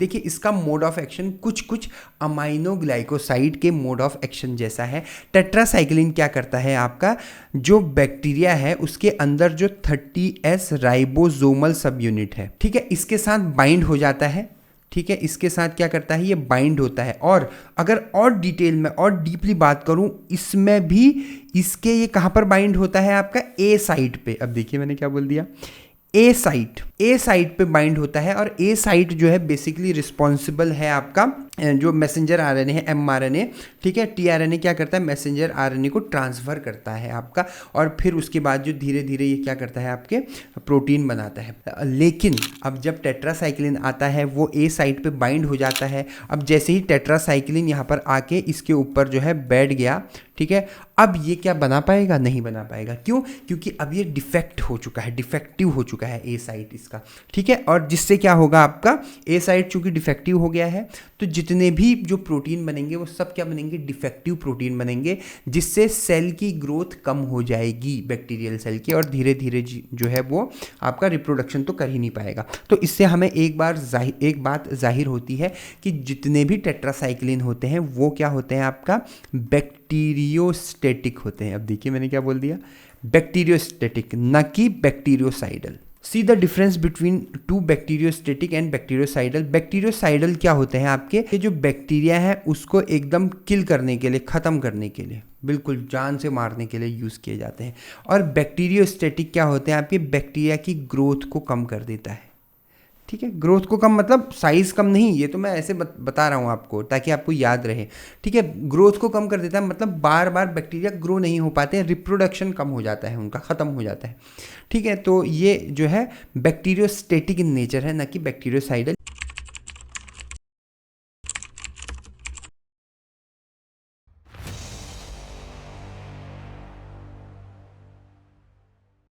देखिए इसका mode of action कुछ कुछ अमाइनोग्लाइकोसाइड के मोड ऑफ एक्शन जैसा है। टेट्रासाइक्लिन क्या करता है, आपका जो बैक्टीरिया है उसके अंदर जो 30S राइबोसोमल सब यूनिट है, ठीक है, इसके साथ बाइंड हो जाता है। ठीक है, इसके साथ क्या करता है, ये बाइंड होता है। और अगर और डिटेल में और डीपली बात करूं, इसमें भी इसके ये कहाँ पर बाइंड होता है, आपका ए साइट पे। अब देखिए मैंने क्या बोल दिया, ए साइट पे बाइंड होता है। और ए साइट जो है बेसिकली रिस्पॉन्सिबल है आपका जो मैसेंजर आरएनए है, mRNA, ठीक है, टीआरएनए क्या करता है, मैसेंजर आरएनए को ट्रांसफर करता है आपका, और फिर उसके बाद जो धीरे धीरे ये क्या करता है, आपके प्रोटीन बनाता है। लेकिन अब जब टेट्रासाइक्लिन आता है वो ए साइट पे बाइंड हो जाता है। अब जैसे ही टेट्रासाइक्लिन यहाँ पर आके इसके ऊपर जो है बैठ गया, ठीक है, अब ये क्या बना पाएगा, नहीं बना पाएगा। क्यों? क्योंकि अब ये डिफेक्ट हो चुका है, डिफेक्टिव हो चुका है ए साइट इसका, ठीक है। और जिससे क्या होगा, आपका ए साइट चूंकि डिफेक्टिव हो गया है तो जितने भी जो प्रोटीन बनेंगे वो सब क्या बनेंगे, डिफेक्टिव प्रोटीन बनेंगे, जिससे सेल की ग्रोथ कम हो जाएगी बैक्टीरियल सेल की, और धीरे धीरे जो है वो आपका रिप्रोडक्शन तो कर ही नहीं पाएगा। तो इससे हमें एक बात जाहिर होती है कि जितने भी टेट्रासाइक्लिन होते हैं वो क्या होते हैं, आपका बैक्टीरियोस्टेटिक होते हैं। अब देखिए मैंने क्या बोल दिया, बैक्टीरियोस्टेटिक, न कि bacteriocidal. See the difference between two bacteriostatic and bacteriocidal. Bacteriocidal क्या होते हैं, आपके ये जो बैक्टीरिया है उसको एकदम किल करने के लिए, ख़त्म करने के लिए, बिल्कुल जान से मारने के लिए यूज़ किए जाते हैं। और बैक्टीरियोस्टेटिक क्या होते हैं, आपके बैक्टीरिया की ग्रोथ को कम कर देता है, ठीक है। ग्रोथ को कम मतलब साइज़ कम नहीं, ये तो मैं ऐसे बता रहा हूँ आपको ताकि आपको याद रहे, ठीक है। ग्रोथ को कम कर देता है मतलब बार बार बैक्टीरिया ग्रो नहीं हो पाते हैं, रिप्रोडक्शन कम हो जाता है उनका, ख़त्म हो जाता है, ठीक है। तो ये जो है बैक्टीरियोस्टेटिक इन नेचर है, ना कि बैक्टीरियोसाइडल।